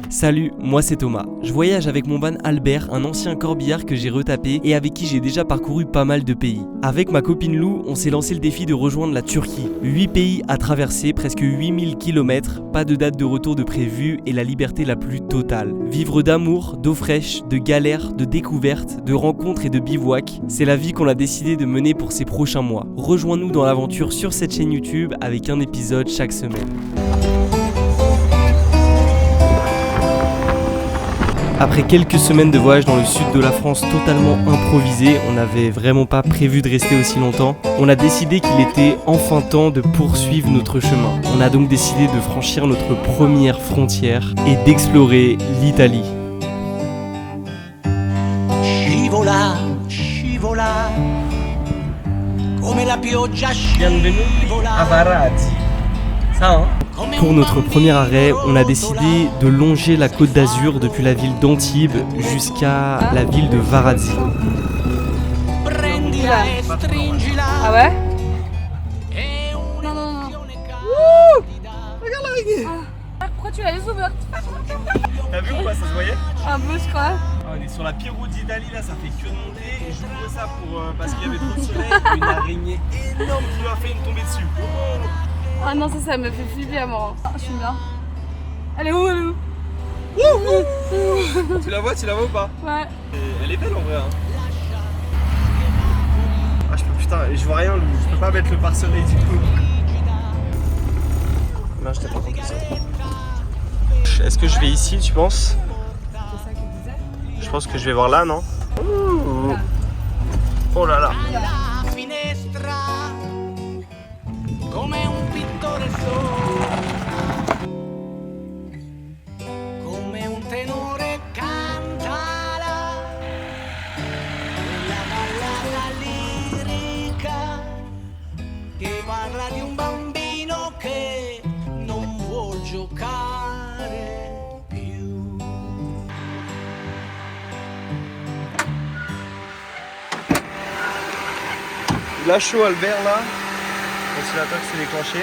Salut, moi c'est Thomas. Je voyage avec mon van Albert, un ancien corbillard que j'ai retapé et avec qui j'ai déjà parcouru pas mal de pays. Avec ma copine Lou, on s'est lancé le défi de rejoindre la Turquie. 8 pays à traverser, presque 8000 km, pas de date de retour de prévu et la liberté la plus totale. Vivre d'amour, d'eau fraîche, de galères, de découvertes, de rencontres et de bivouacs, c'est la vie qu'on a décidé de mener pour ces prochains mois. Rejoins-nous dans l'aventure sur cette chaîne YouTube avec un épisode chaque semaine. Après quelques semaines de voyage dans le sud de la France totalement improvisé, on n'avait vraiment pas prévu de rester aussi longtemps, on a décidé qu'il était enfin temps de poursuivre notre chemin. On a donc décidé de franchir notre première frontière et d'explorer l'Italie. Scivola, scivola, come la pioggia scivola. à Varazzi. Ça hein. Pour notre premier arrêt, on a décidé de longer la côte d'Azur depuis la ville d'Antibes jusqu'à la ville de Varazzi. Ah ouais? Non, non, non. Wouh! Regarde la pourquoi tu l'as les ouvertes? T'as vu ou pas, ça se voyait? Un peu, je crois. On est sur la pire route d'Italie, là, ça fait que de monter. Et j'ouvre ça parce qu'il y avait trop de soleil. Une araignée énorme qui m'a fait une tombée dessus. Ah non, ça me fait flipper à mort. Ah, je suis bien. Elle est où, elle est où? Tu la vois ou pas? Ouais. Elle est belle en vrai. Hein. Ah, je vois rien, je peux pas mettre le pare-soleil du coup. Non, je t'ai pas compris ça. Est-ce que je vais ici, tu penses? C'est ça qu'il disait. Je pense que je vais voir là, non? Ouh. Oh là là. Come un pittore solo, come un tenore canta la ballata lirica che parla di un bambino che non vuol giocare più. Il a chaud Albert là. Le ventilateur s'est déclenché.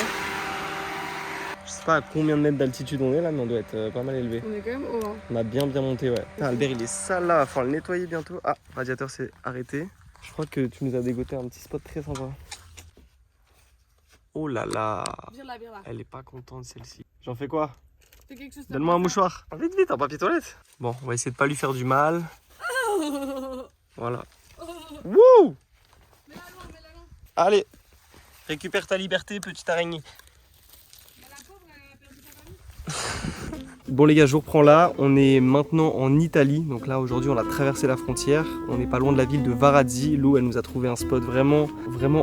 Je sais pas à combien de mètres d'altitude on est là, mais on doit être pas mal élevé. On est quand même haut. Hein. On a bien monté, ouais. Putain, Albert il est sale là, va falloir le nettoyer bientôt. Ah, le radiateur s'est arrêté. Je crois que tu nous as dégoté un petit spot très sympa. Oh là là. Vire là. Elle est pas contente celle-ci. J'en fais quoi? Fais quelque chose. Donne-moi un mouchoir. Vite, un papier toilette. Bon, on va essayer de pas lui faire du mal. Voilà. Wouh! Mets-la loin. Allez, récupère ta liberté, petite araignée. La pauvre, elle a perdu sa famille. Bon les gars, je vous reprends là, on est maintenant en Italie, donc là aujourd'hui on a traversé la frontière, on n'est pas loin de la ville de Varazzi. Lou elle nous a trouvé un spot vraiment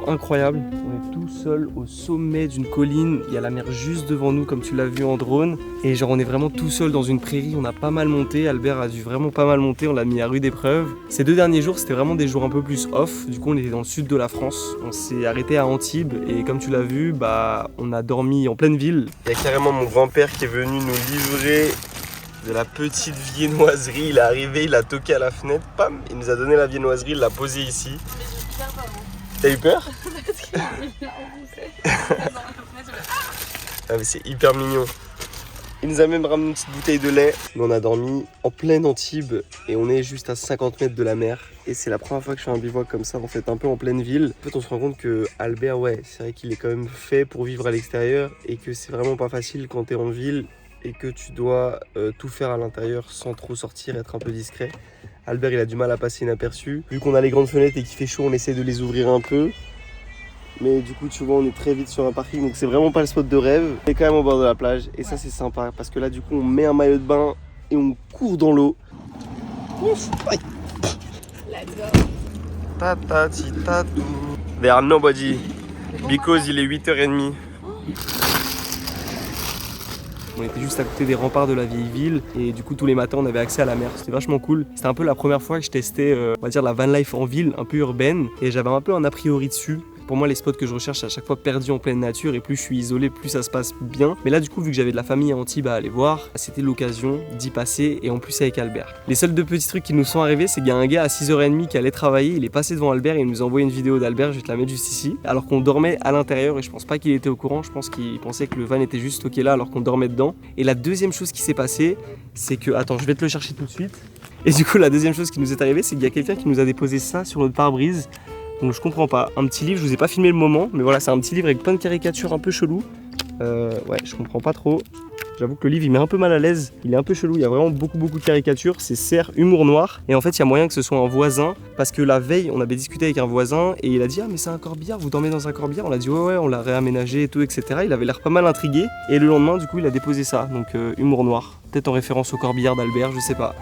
incroyable. On est tout seul au sommet d'une colline, il y a la mer juste devant nous comme tu l'as vu en drone, et genre on est vraiment tout seul dans une prairie, on a pas mal monté, Albert a dû vraiment pas mal monter, on l'a mis à rude épreuve. Ces 2 derniers jours c'était vraiment des jours un peu plus off, du coup on était dans le sud de la France, on s'est arrêté à Antibes et comme tu l'as vu, bah on a dormi en pleine ville. Il y a carrément mon grand-père qui est venu nous livrer de la petite viennoiserie. Il est arrivé, il a toqué à la fenêtre, pam, il nous a donné la viennoiserie, il l'a posée ici. Mais j'ai eu peur, pardon. T'as eu peur? Parce qu'il a enfoncé. Ah mais c'est hyper mignon. Il nous a même ramené une petite bouteille de lait. Mais on a dormi en pleine Antibes et on est juste à 50 mètres de la mer. Et c'est la première fois que je fais un bivouac comme ça, en fait, un peu en pleine ville. En fait, on se rend compte que Albert, ouais, c'est vrai qu'il est quand même fait pour vivre à l'extérieur et que c'est vraiment pas facile quand t'es en ville et que tu dois tout faire à l'intérieur sans trop sortir, être un peu discret. Albert, il a du mal à passer inaperçu. Vu qu'on a les grandes fenêtres et qu'il fait chaud, on essaie de les ouvrir un peu. Mais du coup, tu vois, on est très vite sur un parking, donc c'est vraiment pas le spot de rêve. On est quand même au bord de la plage et ça, c'est sympa parce que là, du coup, on met un maillot de bain et on court dans l'eau. Ouf, aïe. Let's go. Tatati tatou. There are nobody because il est 8h30. On était juste à côté des remparts de la vieille ville et du coup tous les matins on avait accès à la mer, c'était vachement cool. C'était un peu la première fois que je testais on va dire la van life en ville, un peu urbaine, et j'avais un peu un a priori dessus. Pour moi, les spots que je recherche, c'est à chaque fois perdu en pleine nature et plus je suis isolé, plus ça se passe bien. Mais là, du coup, vu que j'avais de la famille à Antibes à aller voir, c'était l'occasion d'y passer et en plus avec Albert. Les seuls 2 petits trucs qui nous sont arrivés, c'est qu'il y a un gars à 6h30 qui allait travailler, il est passé devant Albert et il nous a envoyé une vidéo d'Albert, je vais te la mettre juste ici, alors qu'on dormait à l'intérieur et je pense pas qu'il était au courant, je pense qu'il pensait que le van était juste stocké là alors qu'on dormait dedans. Et la deuxième chose qui s'est passée, c'est que, attends, je vais te le chercher tout de suite. Et du coup, la deuxième chose qui nous est arrivée, c'est qu'il y a quelqu'un qui nous a déposé ça sur notre pare-brise. Donc je comprends pas. Un petit livre, je vous ai pas filmé le moment, mais voilà, c'est un petit livre avec plein de caricatures un peu chelou. Ouais, je comprends pas trop. J'avoue que le livre il met un peu mal à l'aise, il est un peu chelou, il y a vraiment beaucoup de caricatures, c'est serre humour noir. Et en fait il y a moyen que ce soit un voisin, parce que la veille on avait discuté avec un voisin et il a dit ah mais c'est un corbillard, vous dormez dans un corbillard? On a dit ouais on l'a réaménagé et tout etc. Il avait l'air pas mal intrigué et le lendemain du coup il a déposé ça, donc humour noir. Peut-être en référence au corbillard d'Albert, je sais pas.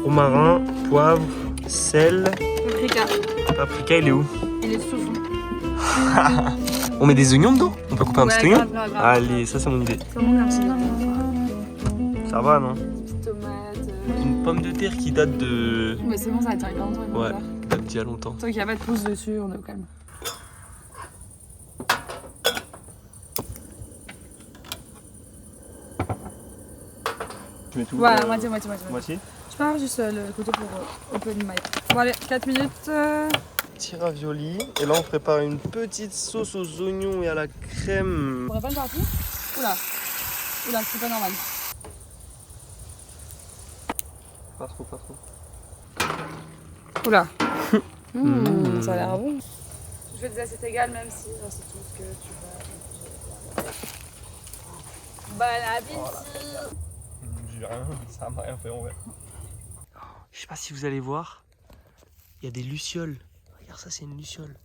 Romarin, poivre, sel, Paprika. paprika, il est où? Il est sous. On met des oignons dedans? On peut couper un petit oignon? Grave. Allez, ça c'est mon idée. C'est bon, merci. Ça va non? Petite tomate. Une pomme de terre qui date de... Mais c'est bon, ça va tenir longtemps. Ouais, qui date d'il y a longtemps. Toi qui a pas de pouce dessus, on est au calme. Tu mets tout? Voilà, moitié. Moitié? Je pars juste le côté pour open mic. Bon allez, 4 minutes. Petit ravioli. Et là on prépare une petite sauce aux oignons et à la crème. On pourrait pas une partie? Oula, c'est pas normal. Pas trop. Oula. Ça a l'air bon. Je fais des assiettes égales même si c'est tout ce que tu veux. Bon appétit. J'ai rien, ça m'a rien fait en vrai. Je sais pas si vous allez voir, il y a des lucioles. Regarde ça, c'est une luciole.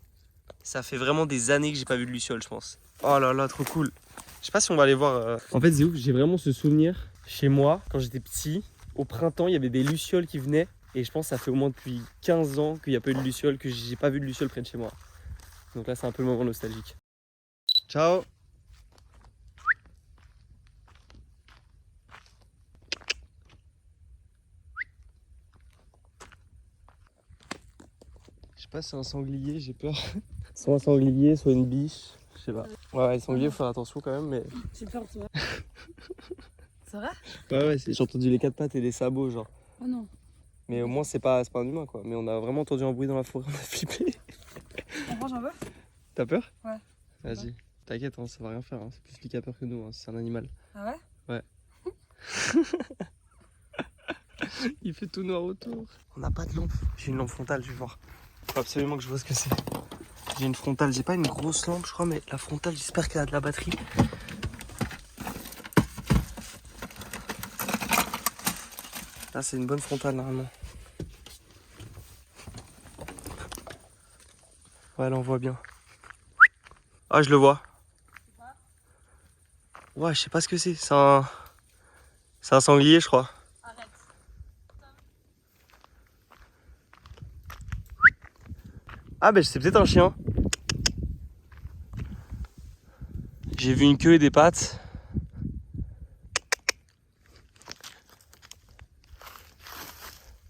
Ça fait vraiment des années que j'ai pas vu de luciole, je pense. Oh là là, trop cool. Je sais pas si on va aller voir. En fait, c'est ouf, j'ai vraiment ce souvenir chez moi, quand j'étais petit. Au printemps, il y avait des lucioles qui venaient. Et je pense que ça fait au moins depuis 15 ans qu'il n'y a pas eu de luciole, que j'ai pas vu de luciole près de chez moi. Donc là, c'est un peu le moment nostalgique. Ciao! Je sais pas si c'est un sanglier, j'ai peur. Soit un sanglier, soit une biche. Je sais pas. Ouais, les sangliers, faut faire attention quand même, mais. J'ai peur, toi. C'est vrai? Ouais, j'ai entendu les 4 pattes et les sabots, genre. Oh non. Mais au moins, c'est pas un humain, quoi. Mais on a vraiment entendu un bruit dans la forêt, on a flippé. On mange un peu? T'as peur? Ouais. Vas-y. T'inquiète, hein, ça va rien faire. Hein. C'est plus lui qui a peur que nous, hein. C'est un animal. Ah ouais? Ouais. Il fait tout noir autour. On n'a pas de lampe. J'ai une lampe frontale, je vais voir. Faut absolument que je vois ce que c'est. J'ai une frontale, j'ai pas une grosse lampe je crois, mais la frontale j'espère qu'elle a de la batterie. Là c'est une bonne frontale normalement. Ouais là on voit bien. Ah je le vois. Ouais je sais pas ce que c'est. C'est un sanglier je crois. Arrête. Ah ben c'est peut-être un chien. J'ai vu une queue et des pattes.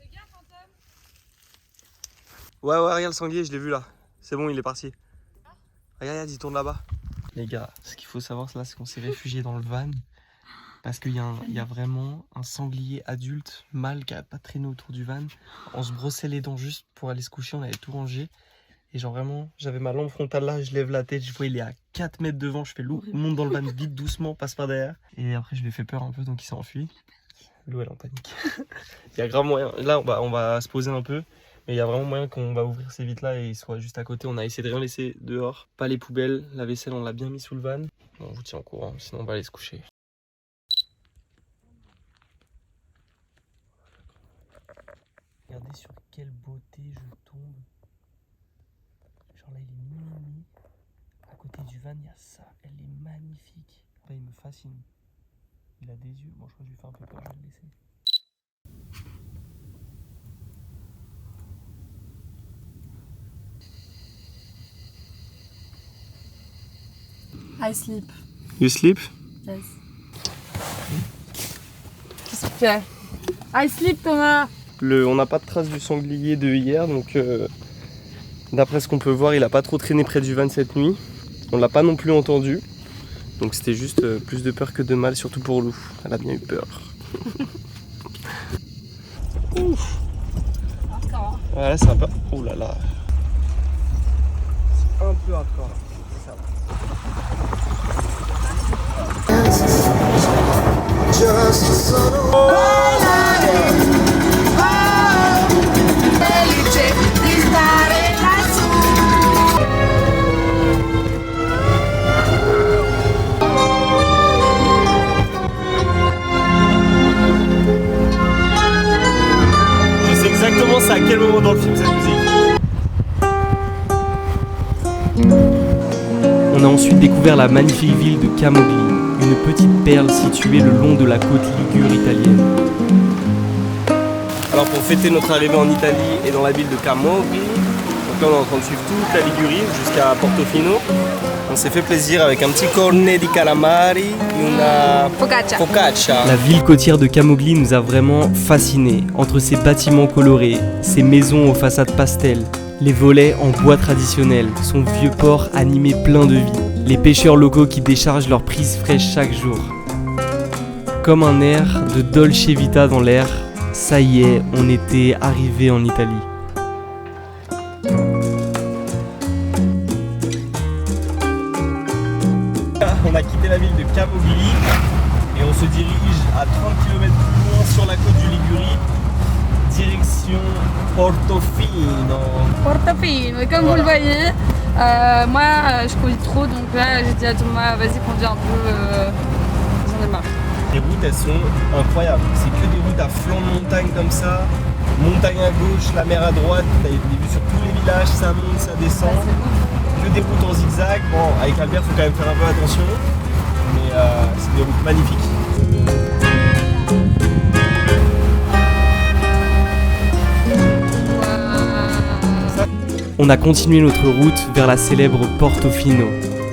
Fais gaffe, fantôme. Ouais regarde le sanglier, je l'ai vu là. C'est bon il est parti. Regarde il tourne là-bas. Les gars, ce qu'il faut savoir là c'est qu'on s'est réfugié dans le van. Parce qu'il y a vraiment un sanglier adulte, mâle, qui a pas traîné autour du van. On se brossait les dents juste pour aller se coucher, on avait tout rangé. Et genre vraiment, j'avais ma lampe frontale là, je lève la tête, je vois il est à 4 mètres devant, je fais Lou, monte dans le van vite, doucement, passe par derrière. Et après je lui ai fait peur un peu, donc il s'est enfui. Lou elle est en panique. Il y a grave moyen, là on va se poser un peu. Mais il y a vraiment moyen qu'on va ouvrir ces vitres là et ils soient juste à côté. On a essayé de rien laisser dehors. Pas les poubelles, la vaisselle on l'a bien mis sous le van. Bon, on vous tient au courant, sinon on va aller se coucher. Regardez sur quelle beauté je tombe. Genre là, il est minuit. À côté du van, il y a ça. Elle est magnifique. Là, il me fascine. Il a des yeux. Bon, je crois que je lui fais un peu peur, je vais le laisser. I sleep. You sleep? Yes. Qu'est-ce que tu fais? I sleep, Thomas. On n'a pas de traces du sanglier de hier, donc d'après ce qu'on peut voir, il n'a pas trop traîné près du van cette nuit. On l'a pas non plus entendu. Donc c'était juste plus de peur que de mal, surtout pour Lou. Elle a bien eu peur. Ouf. Encore. Ouais, là c'est un peu... Oh là là. C'est un peu hardcore. Ça va. Je sais exactement c'est à quel moment dans le film cette musique. On a ensuite découvert la magnifique ville de Camogli, une petite perle située le long de la côte ligure italienne. Alors pour fêter notre arrivée en Italie et dans la ville de Camogli, donc là on est en train de suivre toute la Ligurie jusqu'à Portofino. On s'est fait plaisir avec un petit cornet di calamari et une focaccia. La ville côtière de Camogli nous a vraiment fascinés. Entre ses bâtiments colorés, ses maisons aux façades pastel, les volets en bois traditionnel, son vieux port animé plein de vie, les pêcheurs locaux qui déchargent leurs prises fraîches chaque jour. Comme un air de Dolce Vita dans l'air, ça y est, on était arrivé en Italie. On a quitté la ville de Camogli et on se dirige à 30 km plus loin sur la côte du Ligurie, direction Portofino. Portofino, et comme vous le voyez, moi je conduis trop, donc là j'ai dit à Thomas, vas-y conduis un peu, j'en ai marre. Les routes elles sont incroyables, c'est que des routes à flanc de montagne comme ça, montagne à gauche, la mer à droite, t'as des vues sur tous les villages, ça monte, ça descend. Que des routes en zigzag, bon avec Albert faut quand même faire un peu attention, mais c'est des routes magnifiques. On a continué notre route vers la célèbre Portofino.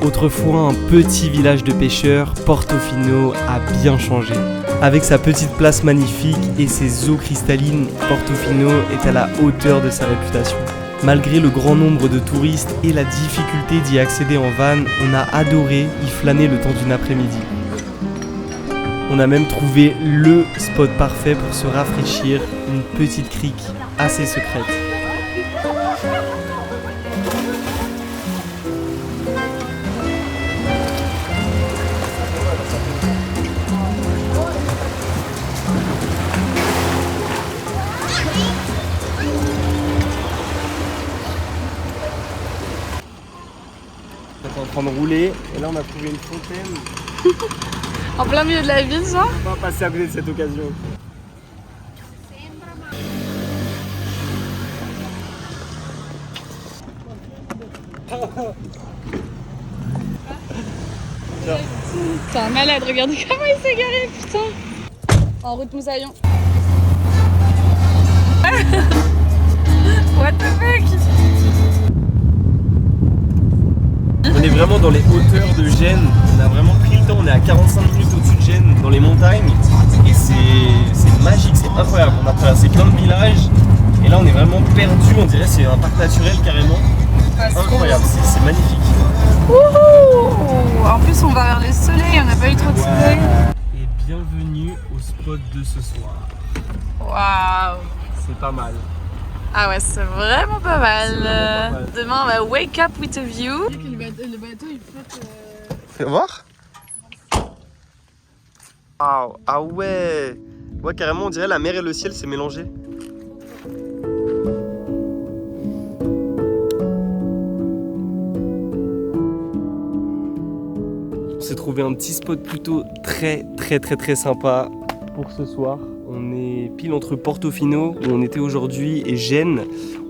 Autrefois un petit village de pêcheurs, Portofino a bien changé. Avec sa petite place magnifique et ses eaux cristallines, Portofino est à la hauteur de sa réputation. Malgré le grand nombre de touristes et la difficulté d'y accéder en van, on a adoré y flâner le temps d'une après-midi. On a même trouvé le spot parfait pour se rafraîchir, une petite crique assez secrète. On est en train de rouler et là on a trouvé une fontaine. En plein milieu de la ville, ça. On va passer à côté de cette occasion. T'es un malade, regardez comment il s'est garé, putain. En route Moussaillon. What the fuck? On est vraiment dans les hauteurs de Gênes, on a vraiment pris le temps, on est à 45 minutes au-dessus de Gênes, dans les montagnes, et c'est magique, c'est incroyable. On a traversé plein de villages, et là on est vraiment perdu, on dirait que c'est un parc naturel carrément. Incroyable, c'est magnifique. Wouhou! En plus on va vers les soleils, on n'a pas eu trop de soleil. Et bienvenue au spot de ce soir. Waouh! C'est pas mal. Ah ouais, c'est vraiment pas mal. C'est vraiment pas mal. Demain on va wake up with a view. Le bateau il flotte. Fais voir. Waouh, ah ouais. Ouais, carrément on dirait la mer et le ciel s'est mélangé. On s'est trouvé un petit spot plutôt très sympa pour ce soir. On est pile entre Portofino, où on était aujourd'hui, et Gênes.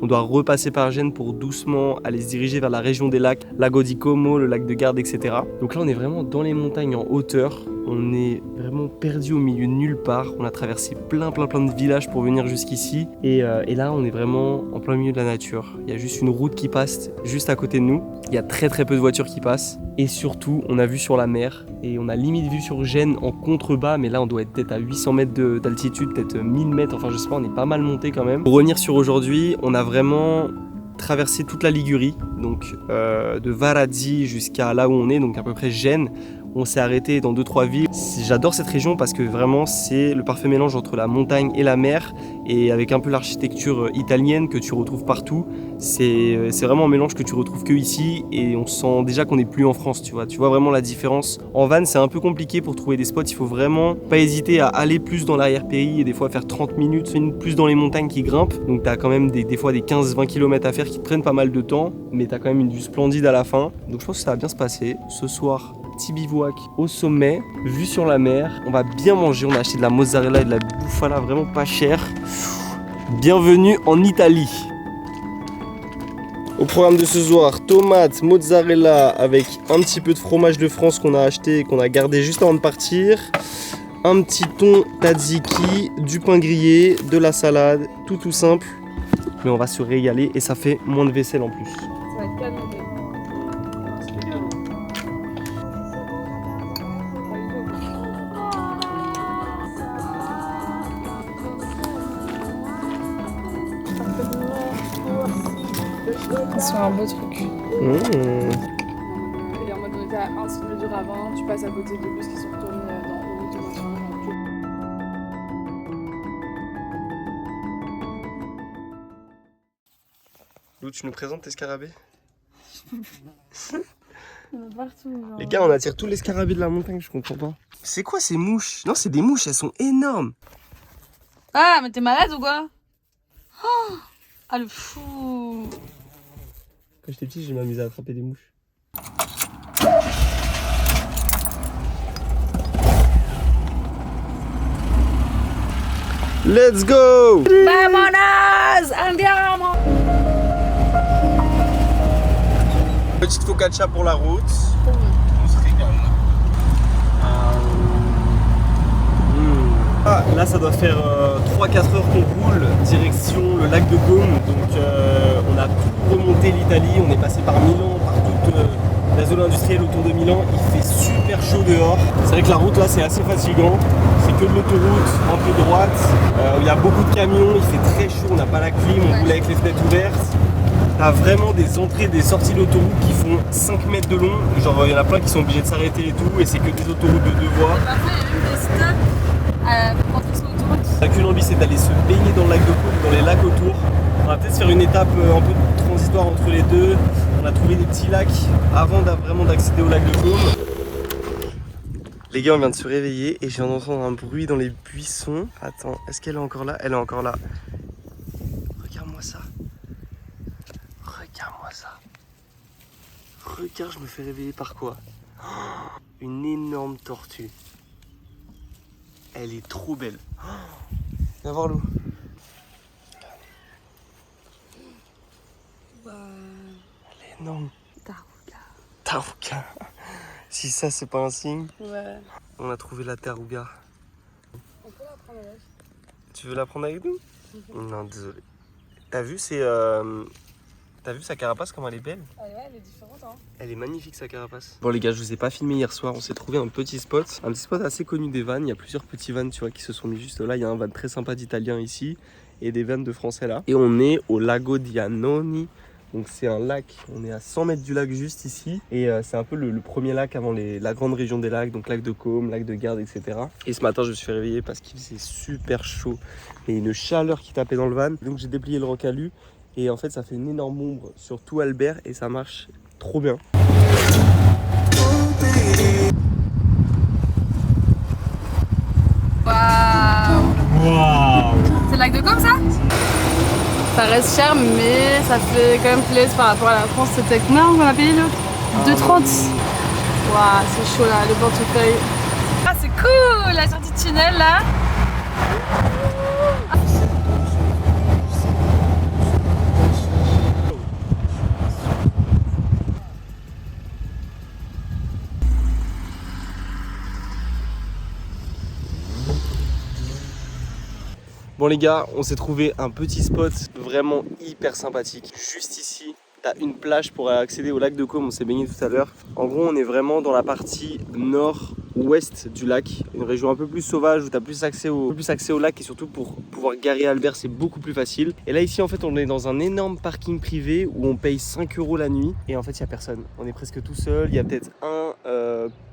On doit repasser par Gênes pour doucement aller se diriger vers la région des lacs, Lago di Como, le lac de Garde, etc. Donc là, on est vraiment dans les montagnes en hauteur. On est vraiment perdu au milieu de nulle part. On a traversé plein de villages pour venir jusqu'ici. Et là, on est vraiment en plein milieu de la nature. Il y a juste une route qui passe juste à côté de nous. Il y a très peu de voitures qui passent. Et surtout, on a vue sur la mer. Et on a limite vue sur Gênes en contrebas. Mais là, on doit être peut-être à 800 mètres d'altitude, peut-être 1000 mètres. Enfin, je sais pas, on est pas mal monté quand même. Pour revenir sur aujourd'hui, on a vraiment traversé toute la Ligurie. Donc de Varazze jusqu'à là où on est, donc à peu près Gênes. On s'est arrêté dans 2-3 villes. J'adore cette région parce que vraiment c'est le parfait mélange entre la montagne et la mer, et avec un peu l'architecture italienne que tu retrouves partout. C'est vraiment un mélange que tu retrouves que ici, et on sent déjà qu'on n'est plus en France, tu vois vraiment la différence. En van, c'est un peu compliqué pour trouver des spots. Il faut vraiment pas hésiter à aller plus dans l'arrière-pays et des fois faire 30 minutes plus dans les montagnes qui grimpent. Donc t'as quand même des fois des 15-20 km à faire qui te prennent pas mal de temps, mais t'as quand même une vue splendide à la fin. Donc je pense que ça va bien se passer. Ce soir, petit bivouac au sommet, vue sur la mer. On va bien manger, on a acheté de la mozzarella et de la bufala vraiment pas cher. Bienvenue en Italie. Au programme de ce soir, tomates, mozzarella avec un petit peu de fromage de France qu'on a acheté et qu'on a gardé juste avant de partir. Un petit thon tzatziki, du pain grillé, de la salade, tout simple. Mais on va se régaler et ça fait moins de vaisselle en plus. Ça va être canon. C'est un beau truc. Et en mode on était à 1 km du ravin, tu passes à côté de bus qui sont retournés dans l'automation. Lou, tu nous présentes tes scarabées? Partout, genre. Les gars, on attire tous les scarabées de la montagne, je comprends pas. C'est quoi ces mouches? Non, c'est des mouches, elles sont énormes. Ah, mais t'es malade ou quoi? Oh, ah, le fou. Quand j'étais petit, je m'amusais à attraper des mouches. Let's go! Vamonos! Andiamo! Petite focaccia pour la route. On se régale. Ah, là, ça doit faire 3-4 heures qu'on roule direction le lac de Côme. Donc on a tout remonté l'Italie, on est passé par Milan, par toute la zone industrielle autour de Milan. Il fait super chaud dehors. C'est vrai que la route là c'est assez fatigant. C'est que de l'autoroute un peu droite. Il y a beaucoup de camions, il fait très chaud, on n'a pas la clim, on roule avec les fenêtres ouvertes. T'as vraiment des entrées, des sorties d'autoroute qui font 5 mètres de long. Genre il y en a plein qui sont obligés de s'arrêter et tout, et c'est que des autoroutes de 2 voies. Et parfois il y a même des stops pour rentrer sur l'autoroute. On n'a qu'une envie, c'est d'aller se baigner dans le lac de Côme, dans les lacs autour. On va peut-être faire une étape un peu transitoire entre les deux. On a trouvé des petits lacs avant vraiment d'accéder au lac de Côme. Les gars, on vient de se réveiller et je viens d'entendre un bruit dans les buissons. Attends, est-ce qu'elle est encore là? Elle est encore là. Regarde-moi ça. Regarde-moi ça. Regarde, je me fais réveiller par quoi? Une énorme tortue. Elle est trop belle. Viens voir l'eau. Wow. Elle est énorme. Tarouga. Tarouga. Si ça c'est pas un signe. Ouais. On a trouvé la tarouga. On peut la prendre avec. Tu veux la prendre avec nous? Non, désolé. T'as vu T'as vu sa carapace comme elle est belle? Ah ouais, elle est différente hein. Elle est magnifique sa carapace. Bon les gars, je vous ai pas filmé hier soir, on s'est trouvé un petit spot assez connu des vannes. Il y a plusieurs petits vannes, tu vois, qui se sont mis juste là. Il y a un van très sympa d'italien ici et des vannes de français là. Et on est au Lago di Annoni. Donc c'est un lac, on est à 100 mètres du lac juste ici. Et c'est un peu le premier lac avant la grande région des lacs, donc lac de Côme, lac de Garde, etc. Et ce matin je me suis fait réveiller parce qu'il faisait super chaud et une chaleur qui tapait dans le van. Donc j'ai déplié le rocalu. Et en fait ça fait une énorme ombre sur tout Albert et ça marche trop bien. Waouh! C'est le lac de Côme ça? Ça reste cher mais ça fait quand même plaisir par rapport à la France. C'était combien qu'on a payé l'autre? 2,30. Waouh, c'est chaud là, le portefeuille. Ah c'est cool, la sortie de tunnel là. Bon les gars, on s'est trouvé un petit spot vraiment hyper sympathique. Juste ici, t'as une plage pour accéder au lac de Caume, on s'est baigné tout à l'heure. En gros, on est vraiment dans la partie nord-ouest du lac. Une région un peu plus sauvage où t'as plus accès au lac et surtout pour pouvoir garer Albert, c'est beaucoup plus facile. Et là ici, en fait, on est dans un énorme parking privé où on paye 5 € la nuit. Et en fait, il n'y a personne. On est presque tout seul. Il y a peut-être un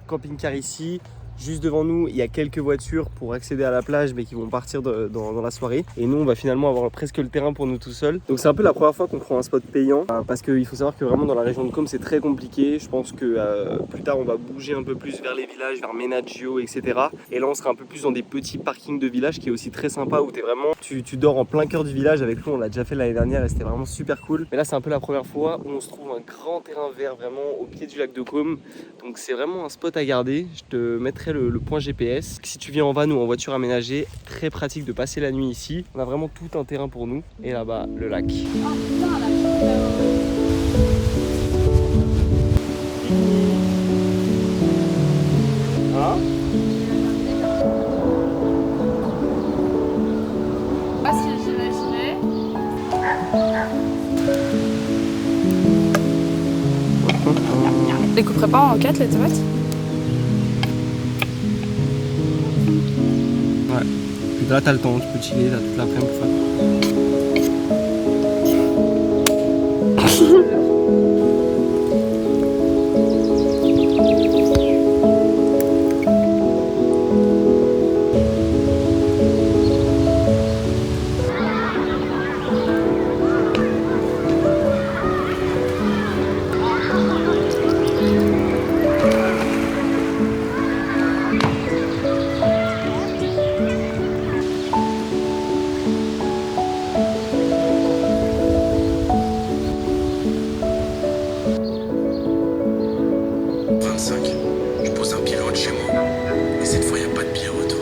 camping-car ici. Juste devant nous, il y a quelques voitures pour accéder à la plage mais qui vont partir dans la soirée. Et nous, on va finalement avoir presque le terrain pour nous tout seuls. Donc c'est un peu la première fois qu'on prend un spot payant parce qu'il faut savoir que vraiment dans la région de Caume, c'est très compliqué. Je pense que plus tard, on va bouger un peu plus vers les villages, vers Menaggio, etc. Et là, on sera un peu plus dans des petits parkings de villages qui est aussi très sympa où tu dors en plein cœur du village. Avec nous, on l'a déjà fait l'année dernière et c'était vraiment super cool. Mais là, c'est un peu la première fois où on se trouve un grand terrain vert vraiment au pied du lac de Caume. Donc c'est vraiment un spot à garder. Je te mettrai le point GPS. Si tu viens en van ou en voiture aménagée, très pratique de passer la nuit ici. On a vraiment tout un terrain pour nous. Et là-bas, le lac. Oh putain, la super. Hein? Pas ce que j'imaginais. Les couperais pas en 4 les tomates? Ouais. Puis là, t'as le temps, tu peux chiller là, toute l'après-midi pour faire. Je pose un pied loin de chez moi. Et cette fois, il n'y a pas de pied retour.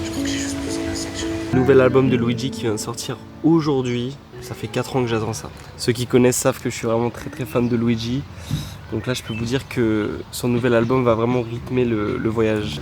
Je crois que j'ai juste besoin de sentir. Nouvel album de Luigi qui vient de sortir aujourd'hui. Ça fait 4 ans que j'attends ça. Ceux qui connaissent savent que je suis vraiment très fan de Luigi. Donc là, je peux vous dire que son nouvel album va vraiment rythmer le voyage.